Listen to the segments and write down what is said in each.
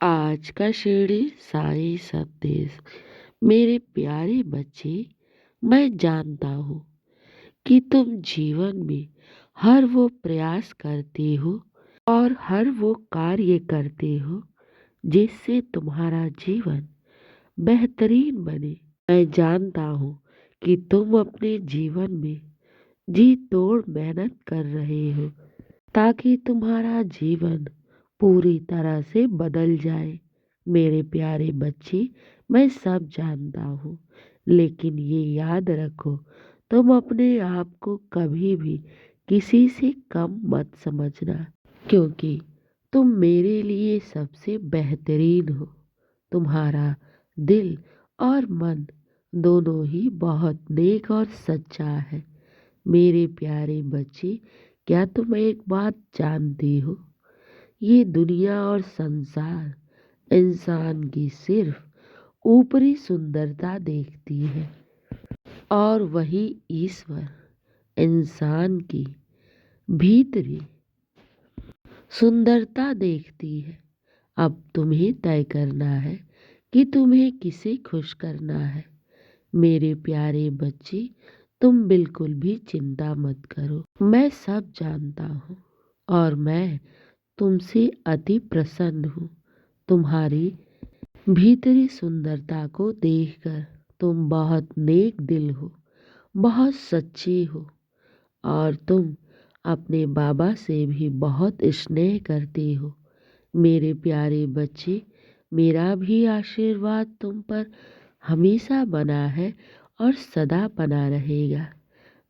आज का शिरडी साई संदेश। मेरे प्यारे बच्चे, मैं जानता हूँ कि तुम जीवन में हर वो प्रयास करते हो और हर वो कार्य करते हो जिससे तुम्हारा जीवन बेहतरीन बने। मैं जानता हूँ कि तुम अपने जीवन में जी तोड़ मेहनत कर रहे हो ताकि तुम्हारा जीवन पूरी तरह से बदल जाए। मेरे प्यारे बच्चे, मैं सब जानता हूँ, लेकिन ये याद रखो, तुम अपने आप को कभी भी किसी से कम मत समझना, क्योंकि तुम मेरे लिए सबसे बेहतरीन हो। तुम्हारा दिल और मन दोनों ही बहुत नेक और सच्चा है। मेरे प्यारे बच्चे, क्या तुम एक बात जानती हो? ये दुनिया और संसार इंसान की सिर्फ ऊपरी सुंदरता देखती है और वही ईश्वर इंसान की भीतरी सुंदरता देखती है। अब तुम्हें तय करना है कि तुम्हें किसे खुश करना है। मेरे प्यारे बच्चे, तुम बिल्कुल भी चिंता मत करो। मैं सब जानता हूँ और मैं तुमसे अति प्रसन्न हूँ। तुम्हारी भीतरी सुंदरता को देखकर तुम बहुत नेक दिल हो, बहुत सच्चे हो और तुम अपने बाबा से भी बहुत स्नेह करते हो। मेरे प्यारे बच्चे, मेरा भी आशीर्वाद तुम पर हमेशा बना है और सदा बना रहेगा।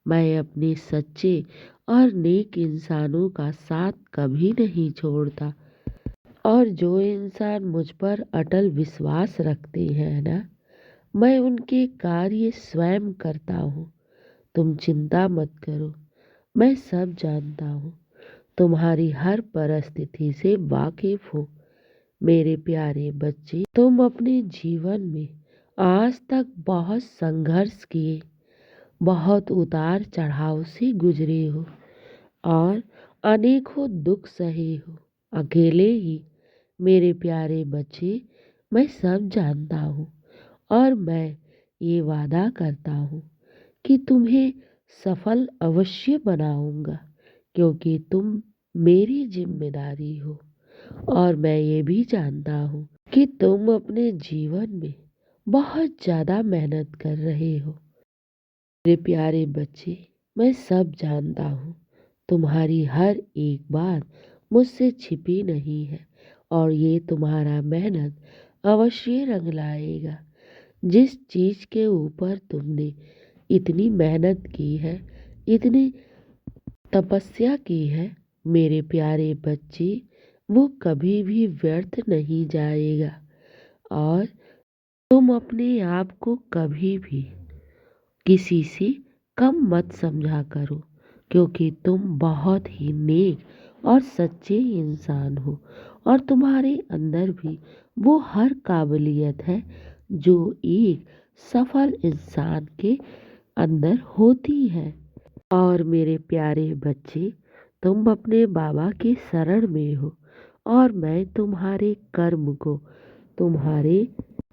मैं अपने सच्चे और नेक इंसानों का साथ कभी नहीं छोड़ता और जो इंसान मुझ पर अटल विश्वास रखते हैं ना, मैं उनके कार्य स्वयं करता हूँ। तुम चिंता मत करो, मैं सब जानता हूँ, तुम्हारी हर परिस्थिति से वाकिफ हूँ। मेरे प्यारे बच्चे, तुम अपने जीवन में आज तक बहुत संघर्ष किए, बहुत उतार चढ़ाव से गुजरे हो और अनेकों दुख सहे हो, अकेले ही। मेरे प्यारे बच्चे, मैं सब जानता हूँ और मैं ये वादा करता हूँ कि तुम्हें सफल अवश्य बनाऊंगा, क्योंकि तुम मेरी जिम्मेदारी हो। और मैं ये भी जानता हूँ कि तुम अपने जीवन में बहुत ज़्यादा मेहनत कर रहे हो। मेरे प्यारे बच्चे, मैं सब जानता हूँ, तुम्हारी हर एक बात मुझसे छिपी नहीं है और ये तुम्हारा मेहनत अवश्य रंग लाएगा। जिस चीज़ के ऊपर तुमने इतनी मेहनत की है, इतनी तपस्या की है, मेरे प्यारे बच्चे, वो कभी भी व्यर्थ नहीं जाएगा। और तुम अपने आप को कभी भी किसी से कम मत समझा करो, क्योंकि तुम बहुत ही नेक और सच्चे इंसान हो और तुम्हारे अंदर भी वो हर काबिलियत है जो एक सफल इंसान के अंदर होती है। और मेरे प्यारे बच्चे, तुम अपने बाबा की शरण में हो और मैं तुम्हारे कर्म को, तुम्हारे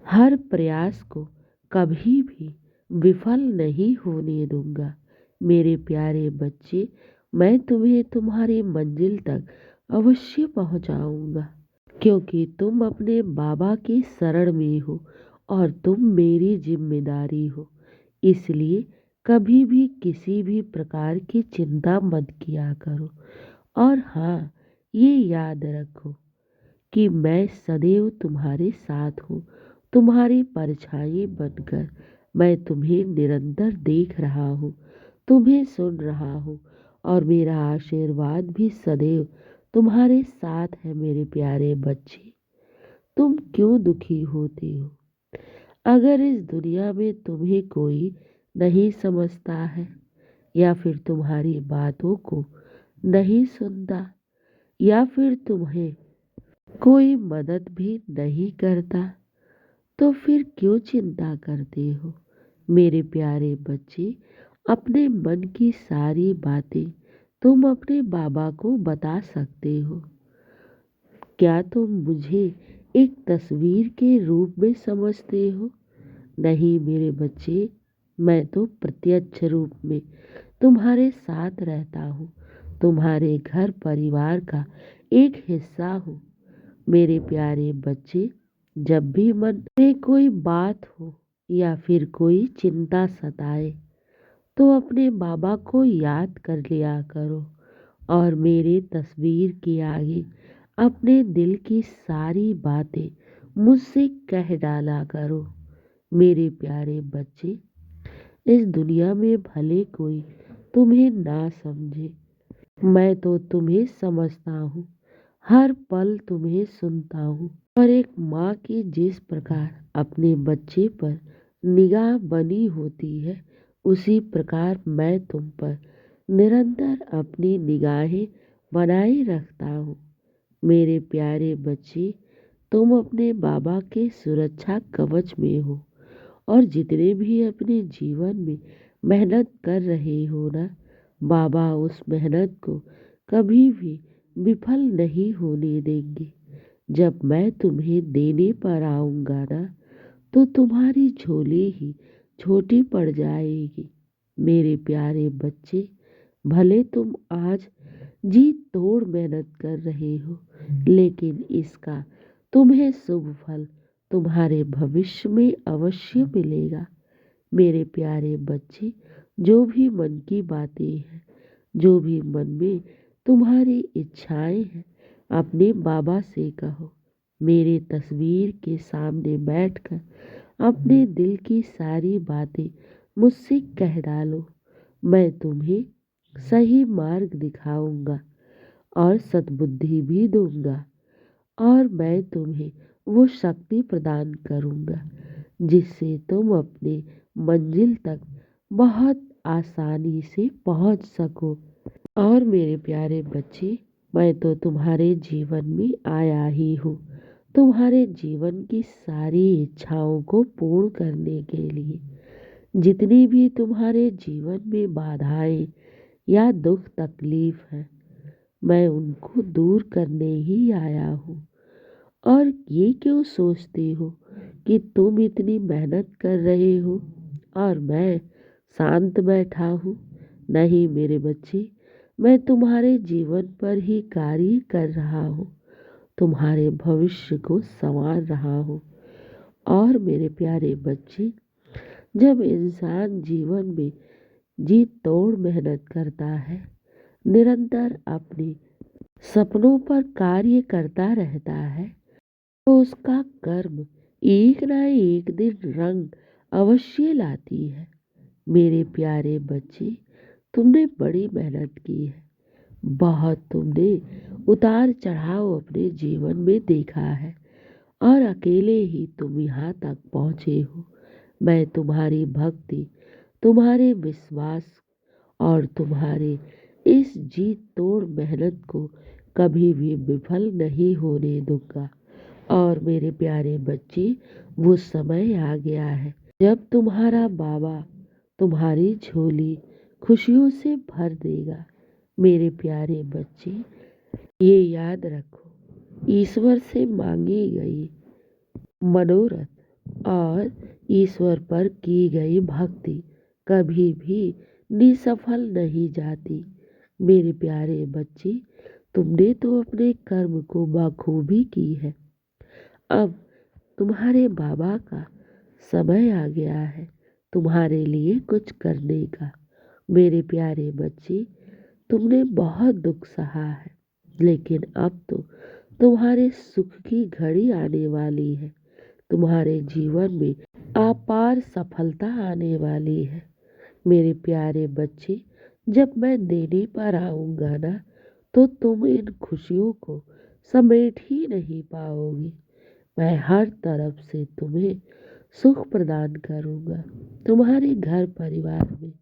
हर प्रयास को कभी भी विफल नहीं होने दूंगा। मेरे प्यारे बच्चे, मैं तुम्हें तुम्हारी मंजिल तक अवश्य पहुंचाऊंगा, क्योंकि तुम अपने बाबा की शरण में हो और तुम मेरी जिम्मेदारी हो। इसलिए कभी भी किसी भी प्रकार की चिंता मत किया करो। और हाँ, ये याद रखो कि मैं सदैव तुम्हारे साथ हूँ, तुम्हारी परछाई बनकर। मैं तुम्हें निरंतर देख रहा हूँ, तुम्हें सुन रहा हूँ और मेरा आशीर्वाद भी सदैव तुम्हारे साथ है। मेरे प्यारे बच्चे, तुम क्यों दुखी होते हो? अगर इस दुनिया में तुम्हें कोई नहीं समझता है या फिर तुम्हारी बातों को नहीं सुनता या फिर तुम्हें कोई मदद भी नहीं करता, तो फिर क्यों चिंता करते हो? मेरे प्यारे बच्चे, अपने मन की सारी बातें तुम अपने बाबा को बता सकते हो। क्या तुम मुझे एक तस्वीर के रूप में समझते हो। नहीं मेरे बच्चे, मैं तो प्रत्यक्ष रूप में तुम्हारे साथ रहता हूँ, तुम्हारे घर परिवार का एक हिस्सा हूँ। मेरे प्यारे बच्चे, जब भी मन में कोई बात हो या फिर कोई चिंता सताए तो अपने बाबा को याद कर लिया करो और मेरे तस्वीर के आगे अपने दिल की सारी बातें मुझसे कह डाला करो। मेरे प्यारे बच्चे, इस दुनिया में भले कोई तुम्हें ना समझे, मैं तो तुम्हें समझता हूँ। हर पल तुम्हें सुनता हूँ और एक माँ की जिस प्रकार अपने बच्चे पर निगाह बनी होती है, उसी प्रकार मैं तुम पर निरंतर अपनी निगाहें बनाए रखता हूँ। मेरे प्यारे बच्चे, तुम अपने बाबा के सुरक्षा कवच में हो और जितने भी अपने जीवन में मेहनत कर रहे हो ना, बाबा उस मेहनत को कभी भी विफल नहीं होने देंगे। जब मैं तुम्हें देने पर आऊँगा ना, तो तुम्हारी झोली ही छोटी पड़ जाएगी। मेरे प्यारे बच्चे, भले तुम आज जी तोड़ मेहनत कर रहे हो, लेकिन इसका तुम्हें शुभ फल तुम्हारे भविष्य में अवश्य मिलेगा। मेरे प्यारे बच्चे, जो भी मन की बातें हैं, जो भी मन में तुम्हारी इच्छाएं हैं, अपने बाबा से कहो। मेरे तस्वीर के सामने बैठकर अपने दिल की सारी बातें मुझसे कह डालो। मैं तुम्हें सही मार्ग दिखाऊंगा और सद्बुद्धि भी दूंगा और मैं तुम्हें वो शक्ति प्रदान करूंगा जिससे तुम अपने मंजिल तक बहुत आसानी से पहुंच सको। और मेरे प्यारे बच्चे, मैं तो तुम्हारे जीवन में आया ही हूँ, तुम्हारे जीवन की सारी इच्छाओं को पूर्ण करने के लिए। जितनी भी तुम्हारे जीवन में बाधाएं या दुख तकलीफ है, मैं उनको दूर करने ही आया हूँ। और ये क्यों सोचते हो कि तुम इतनी मेहनत कर रहे हो और मैं शांत बैठा हूँ? नहीं मेरे बच्चे, मैं तुम्हारे जीवन पर ही कार्य कर रहा हूँ, तुम्हारे भविष्य को संवार रहा हूँ। और मेरे प्यारे बच्चे, जब इंसान जीवन में जी तोड़ मेहनत करता है, निरंतर अपने सपनों पर कार्य करता रहता है, तो उसका कर्म एक ना एक दिन रंग अवश्य लाती है। मेरे प्यारे बच्चे, तुमने बड़ी मेहनत की है, बहुत तुमने उतार चढ़ाव अपने जीवन में देखा है और अकेले ही तुम यहाँ तक पहुँचे हो। मैं तुम्हारी भक्ति, तुम्हारे विश्वास और तुम्हारे इस जी तोड़ मेहनत को कभी भी विफल नहीं होने दूंगा। और मेरे प्यारे बच्चे, वो समय आ गया है जब तुम्हारा बाबा तुम्हारी झोली खुशियों से भर देगा। मेरे प्यारे बच्चे, ये याद रखो, ईश्वर से मांगी गई मनोरथ और ईश्वर पर की गई भक्ति कभी भी निसफल नहीं जाती। मेरे प्यारे बच्चे, तुमने तो अपने कर्म को बखूबी की है। अब तुम्हारे बाबा का समय आ गया है तुम्हारे लिए कुछ करने का। मेरे प्यारे बच्चे, तुमने बहुत दुख सहा है, लेकिन अब तो तुम्हारे सुख की घड़ी आने वाली है। तुम्हारे जीवन में अपार सफलता आने वाली है। मेरे प्यारे बच्चे, जब मैं देने पर आऊँगा ना, तो तुम इन खुशियों को समेट ही नहीं पाओगी। मैं हर तरफ से तुम्हें सुख प्रदान करूँगा। तुम्हारे घर परिवार में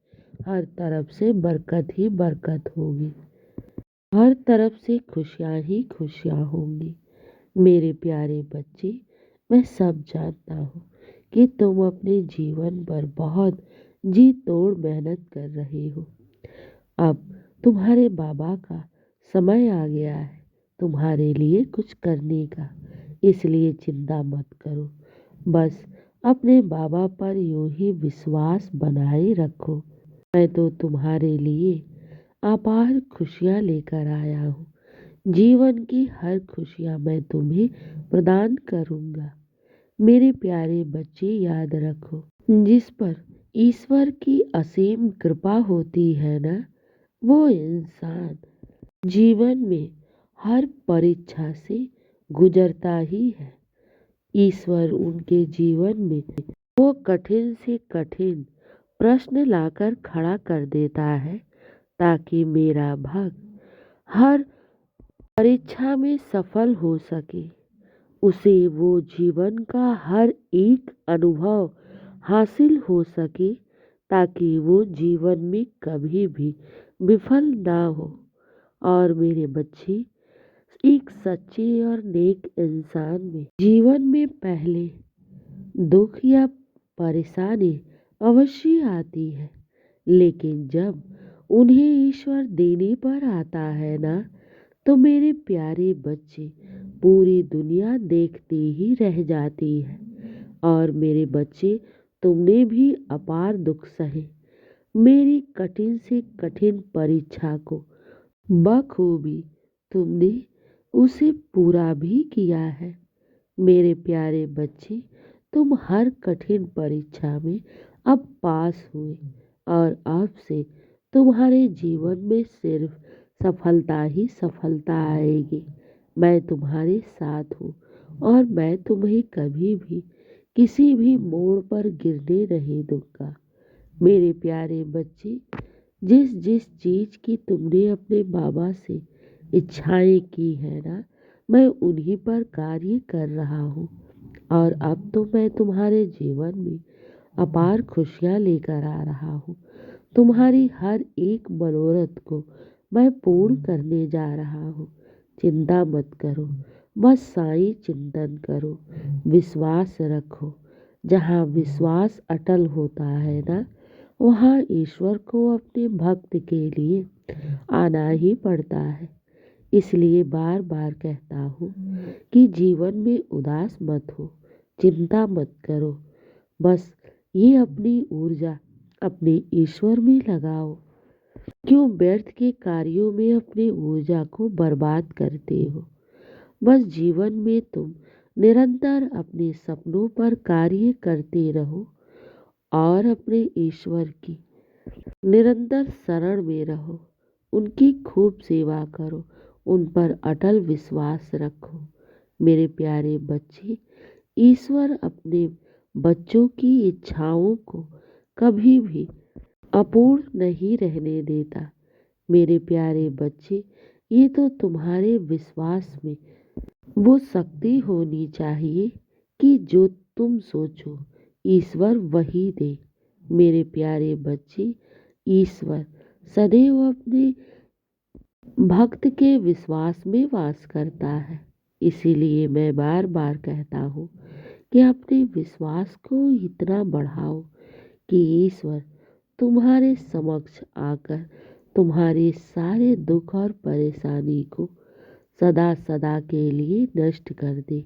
हर तरफ से बरकत ही बरकत होगी, हर तरफ से खुशियाँ ही खुशियाँ होंगी। मेरे प्यारे बच्चे, मैं सब जानता हूँ कि तुम अपने जीवन पर बहुत जी तोड़ मेहनत कर रहे हो। अब तुम्हारे बाबा का समय आ गया है तुम्हारे लिए कुछ करने का। इसलिए चिंता मत करो। बस अपने बाबा पर यूं ही विश्वास बनाए रखो। मैं तो तुम्हारे लिए अपार खुशियाँ लेकर आया हूँ। जीवन की हर खुशियाँ मैं तुम्हें प्रदान करूँगा। मेरे प्यारे बच्चे, याद रखो, जिस पर ईश्वर की असीम कृपा होती है ना, वो इंसान जीवन में हर परीक्षा से गुजरता ही है। ईश्वर उनके जीवन में वो कठिन से कठिन प्रश्न लाकर खड़ा कर देता है ताकि मेरा भक्त हर परीक्षा में सफल हो सके। उसे वो जीवन का हर एक अनुभव हासिल हो सके ताकि वो जीवन में कभी भी विफल ना हो। और मेरे बच्चे, एक सच्चे और नेक इंसान में जीवन में पहले दुख या परेशानी अवश्य आती है, लेकिन जब उन्हें ईश्वर देने पर आता है ना, तो मेरे प्यारे बच्चे, पूरी दुनिया देखते ही रह जाती है। और मेरे बच्चे, तुमने भी अपार दुख सहे। मेरी कठिन से कठिन परीक्षा को बखूबी तुमने उसे पूरा भी किया है। मेरे प्यारे बच्चे, तुम हर कठिन परीक्षा में अब पास हुए और अब से तुम्हारे जीवन में सिर्फ सफलता ही सफलता आएगी। मैं तुम्हारे साथ हूँ और मैं तुम्हें कभी भी किसी भी मोड़ पर गिरने नहीं दूंगा। मेरे प्यारे बच्चे, जिस जिस चीज की तुमने अपने बाबा से इच्छाएं की है ना, मैं उन्हीं पर कार्य कर रहा हूँ। और अब तो मैं तुम्हारे जीवन में अपार खुशियाँ लेकर आ रहा हूँ। तुम्हारी हर एक मनोरथ को मैं पूर्ण करने जा रहा हूँ। चिंता मत करो, बस साईं चिंतन करो, विश्वास रखो। जहाँ विश्वास अटल होता है ना, वहाँ ईश्वर को अपने भक्त के लिए आना ही पड़ता है। इसलिए बार बार कहता हूँ कि जीवन में उदास मत हो, चिंता मत करो। बस ये अपनी ऊर्जा अपने ईश्वर में लगाओ। क्यों व्यर्थ के कार्यों में अपनी ऊर्जा को बर्बाद करते हो? बस जीवन में तुम निरंतर अपने सपनों पर कार्य करते रहो और अपने ईश्वर की निरंतर शरण में रहो। उनकी खूब सेवा करो, उन पर अटल विश्वास रखो। मेरे प्यारे बच्चे, ईश्वर अपने बच्चों की इच्छाओं को कभी भी अपूर्ण नहीं रहने देता। मेरे प्यारे बच्चे, ये तो तुम्हारे विश्वास में वो शक्ति होनी चाहिए कि जो तुम सोचो ईश्वर वही दे। मेरे प्यारे बच्चे, ईश्वर सदैव अपने भक्त के विश्वास में वास करता है। इसीलिए मैं बार बार कहता हूँ कि अपने विश्वास को इतना बढ़ाओ कि ईश्वर तुम्हारे समक्ष आकर तुम्हारे सारे दुख और परेशानी को सदा सदा के लिए नष्ट कर दे।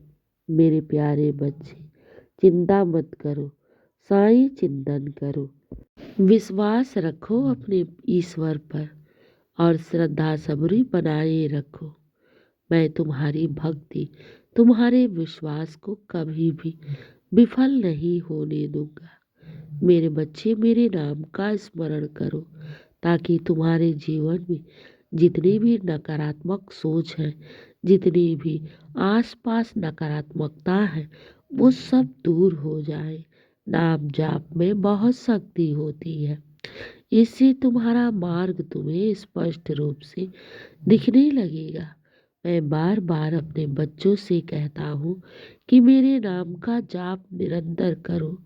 मेरे प्यारे बच्चे, चिंता मत करो, साईं चिंतन करो, विश्वास रखो अपने ईश्वर पर और श्रद्धा सबरी बनाए रखो। मैं तुम्हारी भक्ति, तुम्हारे विश्वास को कभी भी विफल नहीं होने दूंगा। मेरे बच्चे, मेरे नाम का स्मरण करो ताकि तुम्हारे जीवन में जितनी भी नकारात्मक सोच है, जितनी भी आसपास नकारात्मकता है, वो सब दूर हो जाए। नाम जाप में बहुत शक्ति होती है। इससे तुम्हारा मार्ग तुम्हें स्पष्ट रूप से दिखने लगेगा। मैं बार बार अपने बच्चों से कहता हूँ कि मेरे नाम का जाप निरंतर करो।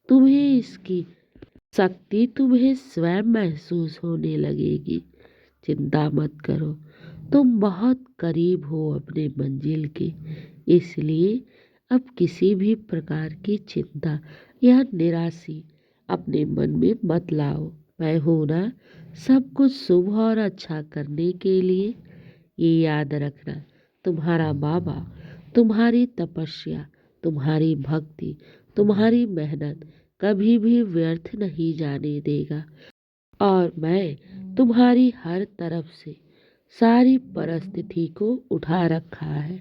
तुम्हें इसकी शक्ति तुम्हें स्वयं महसूस होने लगेगी। चिंता मत करो, तुम बहुत करीब हो अपने मंजिल के। इसलिए अब किसी भी प्रकार की चिंता या निराशा अपने मन में मत लाओ। मैं हूं ना सब कुछ शुभ और अच्छा करने के लिए। ये याद रखना, तुम्हारा बाबा तुम्हारी तपस्या, तुम्हारी भक्ति, तुम्हारी मेहनत कभी भी व्यर्थ नहीं जाने देगा। और मैं तुम्हारी हर तरफ से सारी परिस्थिति को उठा रखा है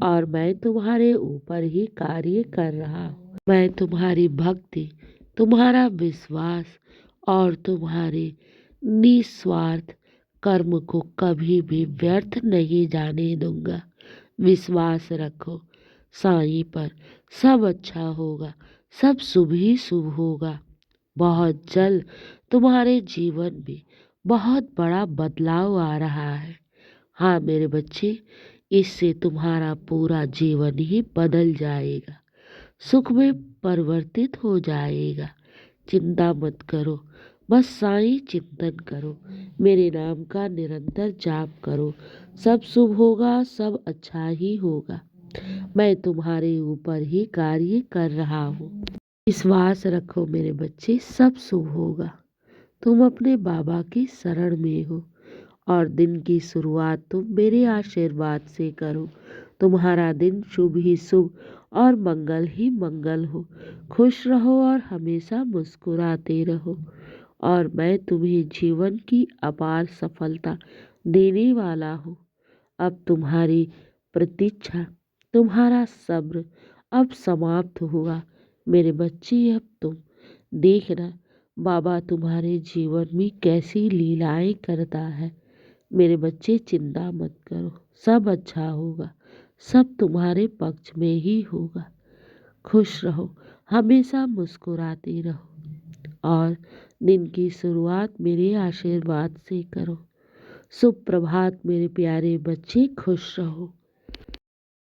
और मैं तुम्हारे ऊपर ही कार्य कर रहा हूँ। मैं तुम्हारी भक्ति, तुम्हारा विश्वास और तुम्हारे निस्वार्थ कर्म को कभी भी व्यर्थ नहीं जाने दूंगा। विश्वास रखो साईं पर, सब अच्छा होगा, सब शुभ ही शुभ होगा। बहुत जल्द तुम्हारे जीवन में बहुत बड़ा बदलाव आ रहा है। हाँ मेरे बच्चे, इससे तुम्हारा पूरा जीवन ही बदल जाएगा, सुख में परिवर्तित हो जाएगा। चिंता मत करो, बस साईं चिंतन करो, मेरे नाम का निरंतर जाप करो, सब शुभ होगा, सब अच्छा ही होगा। मैं तुम्हारे ऊपर ही कार्य कर रहा हूँ। विश्वास रखो मेरे बच्चे, सब शुभ होगा। तुम अपने बाबा की शरण में हो और दिन की शुरुआत तुम मेरे आशीर्वाद से करो। तुम्हारा दिन शुभ ही शुभ और मंगल ही मंगल हो। खुश रहो और हमेशा मुस्कुराते रहो और मैं तुम्हें जीवन की अपार सफलता देने वाला हूँ। अब तुम्हारी प्रतीक्षा, तुम्हारा सब्र अब समाप्त हुआ। मेरे बच्चे अब तुम देखना बाबा तुम्हारे जीवन में कैसी लीलाएं करता है। मेरे बच्चे चिंता मत करो, सब अच्छा होगा, सब तुम्हारे पक्ष में ही होगा। खुश रहो, हमेशा मुस्कुराते रहो और दिन की शुरुआत मेरे आशीर्वाद से करो। शुभ प्रभात मेरे प्यारे बच्चे, खुश रहो।